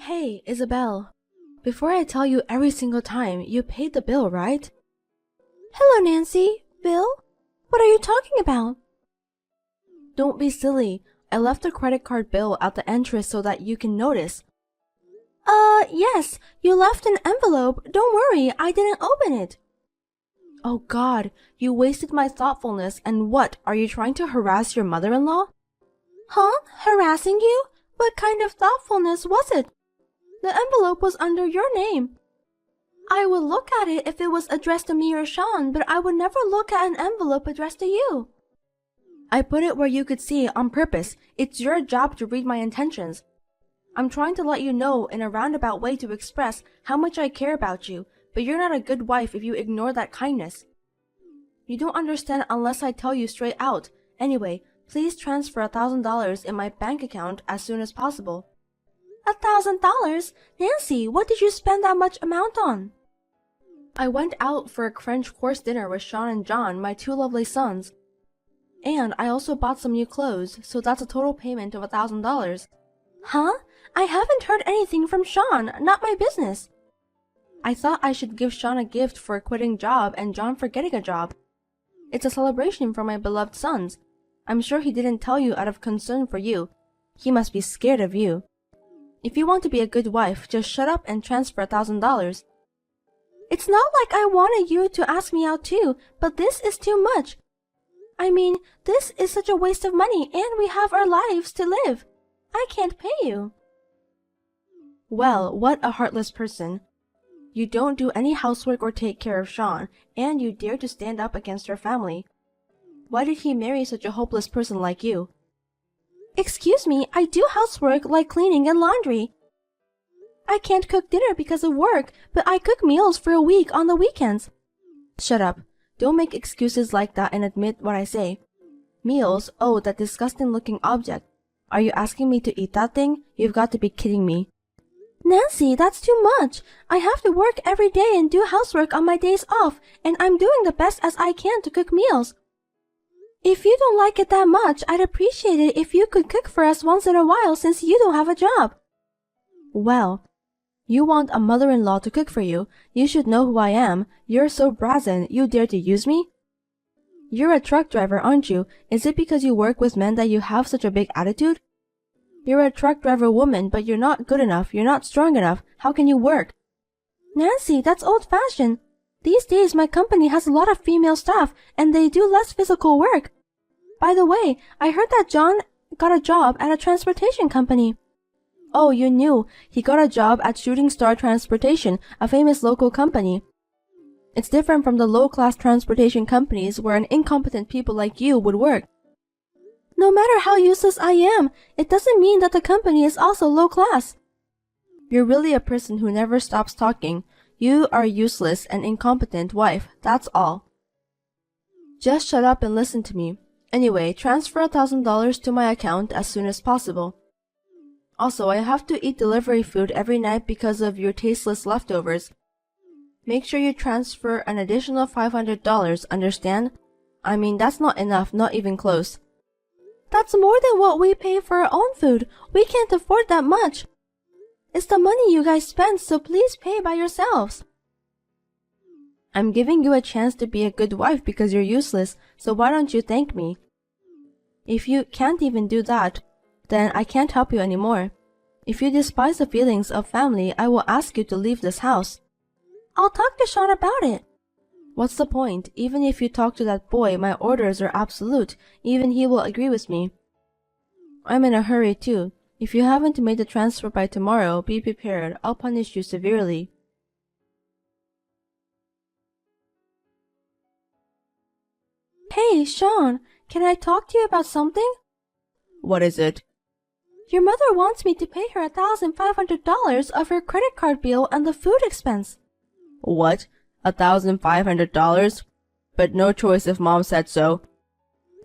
Hey, Isabel. Before I tell you every single time, you paid the bill, right? Hello, Nancy. Bill? What are you talking about? Don't be silly. I left the credit card bill at the entrance so that you can notice. Yes. You left an envelope. Don't worry, I didn't open it. Oh God, you wasted my thoughtfulness, and what, are you trying to harass your mother-in-law? Huh? Harassing you? What kind of thoughtfulness was it? The envelope was under your name. I would look at it if it was addressed to me or Sean, but I would never look at an envelope addressed to you. I put it where you could see on purpose. It's your job to read my intentions. I'm trying to let you know in a roundabout way to express how much I care about you, but you're not a good wife if you ignore that kindness. You don't understand unless I tell you straight out. Anyway, please transfer $1,000 in my bank account as soon as possible. $1,000? Nancy, what did you spend that much amount on? I went out for a French course dinner with Sean and John, my two lovely sons. And I also bought some new clothes, so that's a total payment of $1,000. Huh? I haven't heard anything from Sean. Not my business. I thought I should give Sean a gift for quitting job and John for getting a job. It's a celebration for my beloved sons. I'm sure he didn't tell you out of concern for you. He must be scared of you. If you want to be a good wife, just shut up and transfer $1,000. It's not like I wanted you to ask me out too, but this is too much. I mean, this is such a waste of money, and we have our lives to live. I can't pay you. Well, what a heartless person. You don't do any housework or take care of Sean, and you dare to stand up against your family. Why did he marry such a hopeless person like you? Excuse me, I do housework like cleaning and laundry. I can't cook dinner because of work, but I cook meals for a week on the weekends. Shut up. Don't make excuses like that and admit what I say. Meals? Oh, that disgusting-looking object. Are you asking me to eat that thing? You've got to be kidding me. Nancy, that's too much. I have to work every day and do housework on my days off, and I'm doing the best as I can to cook meals. If you don't like it that much, I'd appreciate it if you could cook for us once in a while since you don't have a job. Well, you want a mother-in-law to cook for you. You should know who I am. You're so brazen, you dare to use me? You're a truck driver, aren't you? Is it because you work with men that you have such a big attitude? You're a truck driver woman, but you're not good enough. You're not strong enough. How can you work? Nancy, that's old-fashioned. These days my company has a lot of female staff, and they do less physical work. By the way, I heard that John got a job at a transportation company. Oh, you knew. He got a job at Shooting Star Transportation, a famous local company. It's different from the low-class transportation companies where an incompetent people like you would work. No matter how useless I am, it doesn't mean that the company is also low-class. You're really a person who never stops talking. You are a useless and incompetent wife, that's all. Just shut up and listen to me. Anyway, transfer $1,000 to my account as soon as possible. Also, I have to eat delivery food every night because of your tasteless leftovers. Make sure you transfer an additional $500, understand? I mean, that's not enough, not even close. That's more than what we pay for our own food. We can't afford that much. It's the money you guys spend, so please pay by yourselves. I'm giving you a chance to be a good wife because you're useless, so why don't you thank me? If you can't even do that, then I can't help you anymore. If you despise the feelings of family, I will ask you to leave this house. I'll talk to Sean about it. What's the point? Even if you talk to that boy, my orders are absolute. Even he will agree with me. I'm in a hurry too. If you haven't made the transfer by tomorrow, be prepared. I'll punish you severely. Hey, Sean, can I talk to you about something? What is it? Your mother wants me to pay her $1,500 of her credit card bill and the food expense. What? $1,500? But no choice if Mom said so.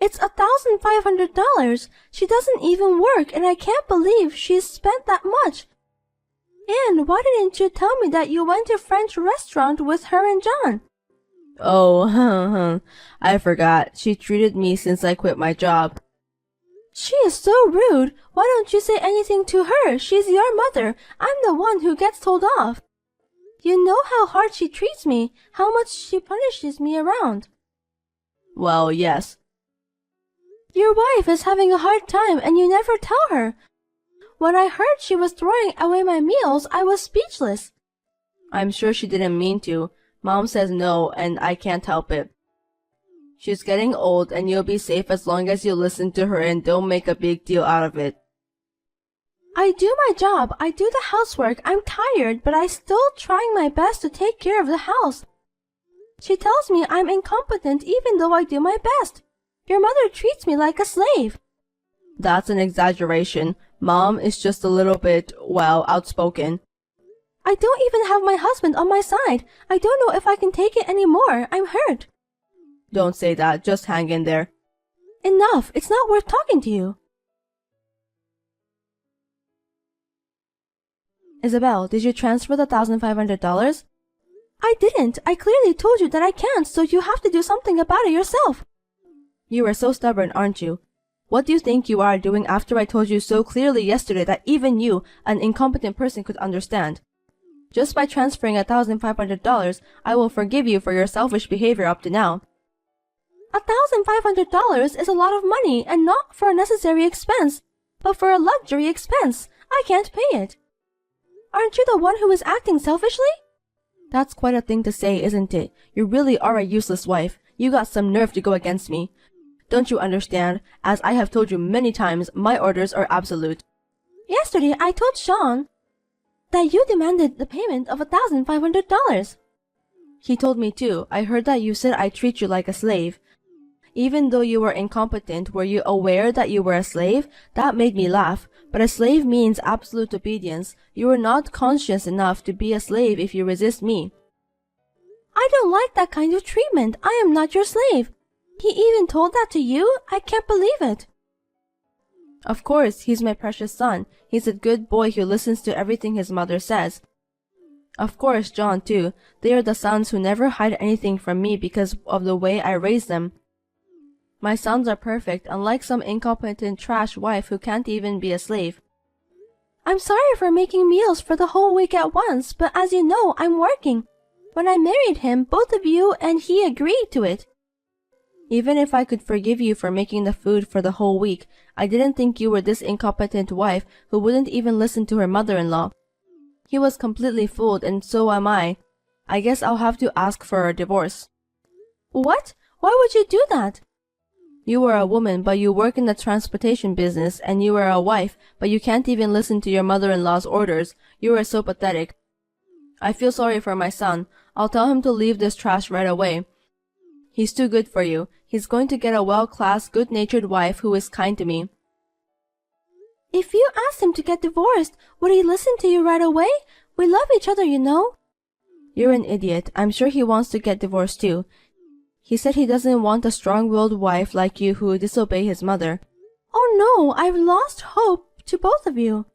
It's $1,500. She doesn't even work, and I can't believe she's spent that much. And why didn't you tell me that you went to a French restaurant with her and John? Oh, I forgot. She treated me since I quit my job. She is so rude. Why don't you say anything to her? She's your mother. I'm the one who gets told off. You know how hard she treats me, how much she punishes me around. Well, yes. Your wife is having a hard time and you never tell her. When I heard she was throwing away my meals, I was speechless. I'm sure she didn't mean to. Mom says no, and I can't help it. She's getting old, and you'll be safe as long as you listen to her and don't make a big deal out of it. I do my job. I do the housework. I'm tired, but I'm still trying my best to take care of the house. She tells me I'm incompetent even though I do my best. Your mother treats me like a slave. That's an exaggeration. Mom is just a little bit, well, outspoken. I don't even have my husband on my side. I don't know if I can take it anymore. I'm hurt. Don't say that. Just hang in there. Enough. It's not worth talking to you. Isabel, did you transfer the $1,500? I didn't. I clearly told you that I can't, so you have to do something about it yourself. You are so stubborn, aren't you? What do you think you are doing after I told you so clearly yesterday that even you, an incompetent person, could understand? Just by transferring $1,500, I will forgive you for your selfish behavior up to now. $1,500 is a lot of money and not for a necessary expense, but for a luxury expense. I can't pay it. Aren't you the one who is acting selfishly? That's quite a thing to say, isn't it? You really are a useless wife. You got some nerve to go against me. Don't you understand? As I have told you many times, my orders are absolute. Yesterday I told Sean that you demanded the payment of $1,500. He told me too. I heard that you said I treat you like a slave. Even though you were incompetent, were you aware that you were a slave? That made me laugh. But a slave means absolute obedience. You are not conscious enough to be a slave if you resist me. I don't like that kind of treatment. I am not your slave. He even told that to you? I can't believe it. Of course, he's my precious son. He's a good boy who listens to everything his mother says. Of course, John too. They are the sons who never hide anything from me because of the way I raise them. My sons are perfect, unlike some incompetent trash wife who can't even be a slave. I'm sorry for making meals for the whole week at once, but as you know, I'm working. When I married him, both of you and he agreed to it. Even if I could forgive you for making the food for the whole week, I didn't think you were this incompetent wife who wouldn't even listen to her mother-in-law. He was completely fooled, and so am I. I guess I'll have to ask for a divorce. What? Why would you do that? You are a woman, but you work in the transportation business, and you are a wife, but you can't even listen to your mother-in-law's orders. You are so pathetic. I feel sorry for my son. I'll tell him to leave this trash right away. He's too good for you. He's going to get a well-class, good-natured wife who is kind to me. If you asked him to get divorced, would he listen to you right away? We love each other, you know. You're an idiot. I'm sure he wants to get divorced too. He said he doesn't want a strong-willed wife like you who would disobey his mother. Oh no, I've lost hope to both of you.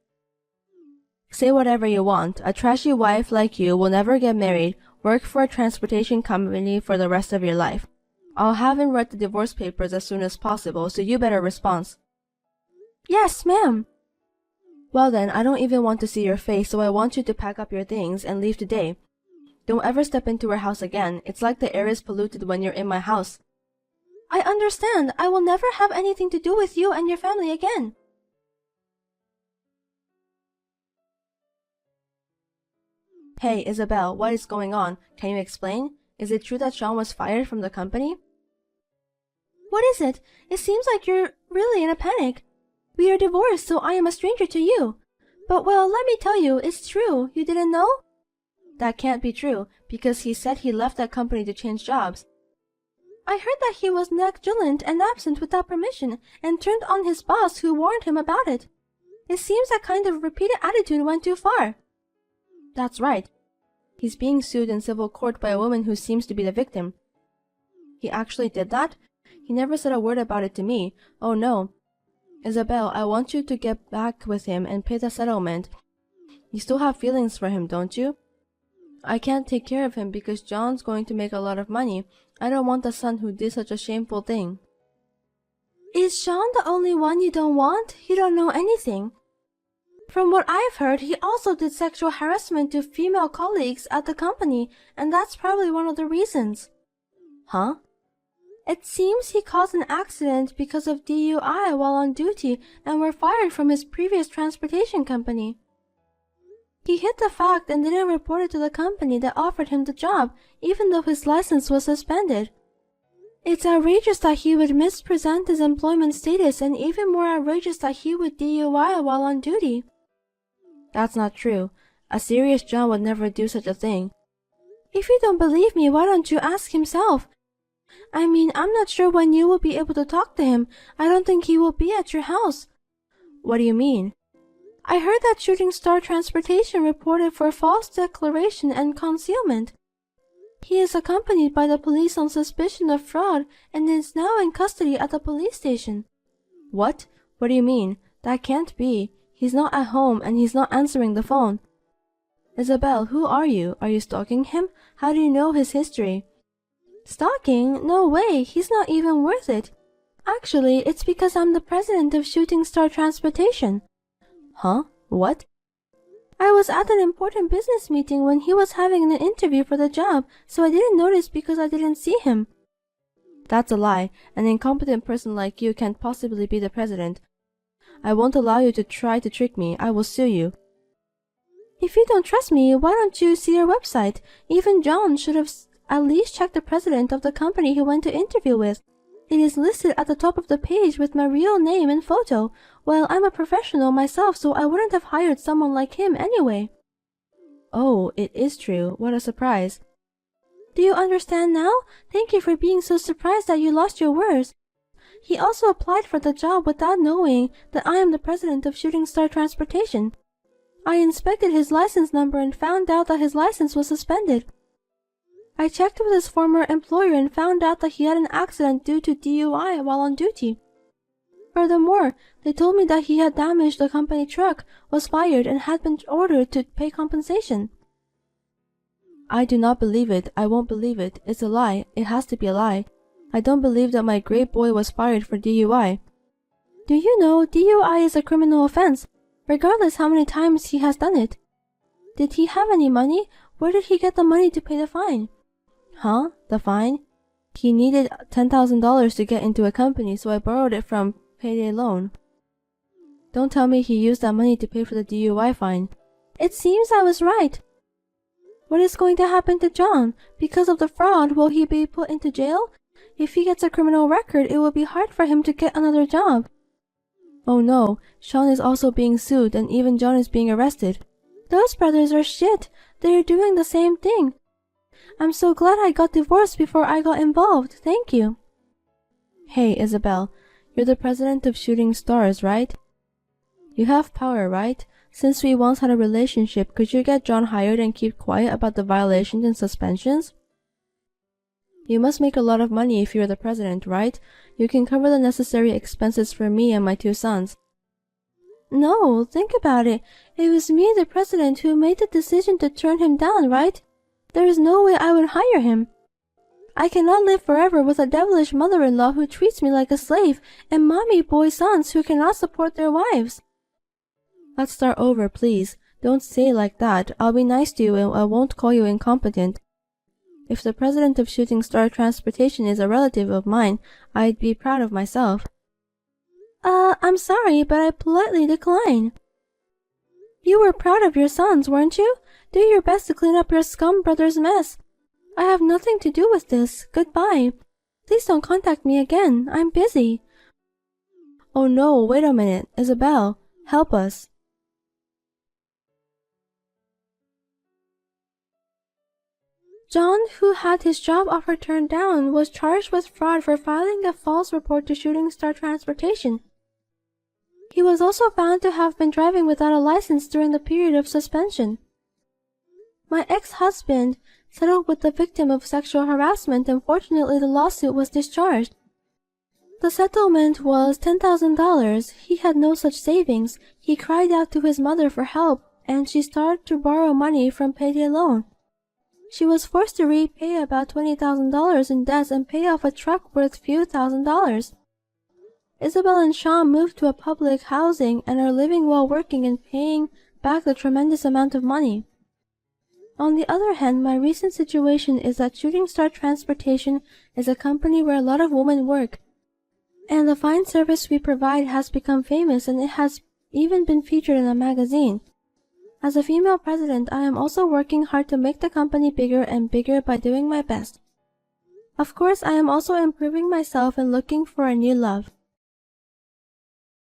Say whatever you want. A trashy wife like you will never get married, work for a transportation company for the rest of your life. I'll have him write the divorce papers as soon as possible, so you better respond. Yes, ma'am. Well then, I don't even want to see your face, so I want you to pack up your things and leave today. Don't ever step into our house again. It's like the air is polluted when you're in my house. I understand. I will never have anything to do with you and your family again. Hey, Isabel, what is going on? Can you explain? Is it true that Sean was fired from the company? What is it? It seems like you're really in a panic. We are divorced, so I am a stranger to you. But well, let me tell you, it's true. You didn't know? That can't be true, because he said he left that company to change jobs. I heard that he was negligent and absent without permission, and turned on his boss who warned him about it. It seems that kind of repeated attitude went too far. That's right. He's being sued in civil court by a woman who seems to be the victim. He actually did that? He never said a word about it to me. Oh no. Isabel, I want you to get back with him and pay the settlement. You still have feelings for him, don't you? I can't take care of him because John's going to make a lot of money. I don't want a son who did such a shameful thing. Is Sean the only one you don't want? You don't know anything. From what I've heard, he also did sexual harassment to female colleagues at the company, and that's probably one of the reasons. Huh? It seems he caused an accident because of DUI while on duty and were fired from his previous transportation company. He hid the fact and didn't report it to the company that offered him the job, even though his license was suspended. It's outrageous that he would mispresent his employment status, and even more outrageous that he would DUI while on duty. That's not true. A serious John would never do such a thing. If you don't believe me, why don't you ask himself? I mean, I'm not sure when you will be able to talk to him. I don't think he will be at your house. What do you mean? I heard that Shooting Star Transportation reported for false declaration and concealment. He is accompanied by the police on suspicion of fraud and is now in custody at the police station. What? What do you mean? That can't be. He's not at home and he's not answering the phone. Isabel, who are you? Are you stalking him? How do you know his history? Stalking? No way. He's not even worth it. Actually, it's because I'm the president of Shooting Star Transportation. Huh? What? I was at an important business meeting when he was having an interview for the job, so I didn't notice because I didn't see him. That's a lie. An incompetent person like you can't possibly be the president. I won't allow you to try to trick me. I will sue you. If you don't trust me, why don't you see our website? Even John should have at least checked the president of the company he went to interview with. It is listed at the top of the page with my real name and photo. Well, I'm a professional myself, so I wouldn't have hired someone like him anyway. Oh, it is true. What a surprise. Do you understand now? Thank you for being so surprised that you lost your words. He also applied for the job without knowing that I am the president of Shooting Star Transportation. I inspected his license number and found out that his license was suspended. I checked with his former employer and found out that he had an accident due to DUI while on duty. Furthermore, they told me that he had damaged the company truck, was fired, and had been ordered to pay compensation. I do not believe it. I won't believe it. It's a lie. It has to be a lie. I don't believe that my great boy was fired for DUI. Do you know DUI is a criminal offense, regardless how many times he has done it? Did he have any money? Where did he get the money to pay the fine? Huh? The fine? He needed $10,000 to get into a company, so I borrowed it from Payday Loan. Don't tell me he used that money to pay for the DUI fine. It seems I was right. What is going to happen to John? Because of the fraud, will he be put into jail? If he gets a criminal record, it will be hard for him to get another job. Oh no, Sean is also being sued and even John is being arrested. Those brothers are shit. They are doing the same thing. I'm so glad I got divorced before I got involved. Thank you. Hey, Isabel, you're the president of Shooting Stars, right? You have power, right? Since we once had a relationship, could you get John hired and keep quiet about the violations and suspensions? You must make a lot of money if you're the president, right? You can cover the necessary expenses for me and my 2 sons. No, think about it. It was me, the president, who made the decision to turn him down, right? There is no way I would hire him. I cannot live forever with a devilish mother-in-law who treats me like a slave and mommy boy sons who cannot support their wives. Let's start over, please. Don't say it like that. I'll be nice to you and I won't call you incompetent. If the president of Shooting Star Transportation is a relative of mine, I'd be proud of myself. I'm sorry, but I politely decline. You were proud of your sons, weren't you? Do your best to clean up your scum brother's mess. I have nothing to do with this. Goodbye. Please don't contact me again. I'm busy. Oh no, wait a minute. Isabel, help us. John, who had his job offer turned down, was charged with fraud for filing a false report to Shooting Star Transportation. He was also found to have been driving without a license during the period of suspension. My ex-husband settled with the victim of sexual harassment and fortunately the lawsuit was discharged. The settlement was $10,000. He had no such savings. He cried out to his mother for help and she started to borrow money from Payday Loan. She was forced to repay about $20,000 in debts and pay off a truck worth few $1,000s. Isabel and Sean moved to a public housing and are living while working and paying back the tremendous amount of money. On the other hand, my recent situation is that Shooting Star Transportation is a company where a lot of women work, and the fine service we provide has become famous, and it has even been featured in a magazine. As a female president, I am also working hard to make the company bigger and bigger by doing my best. Of course, I am also improving myself and looking for a new love.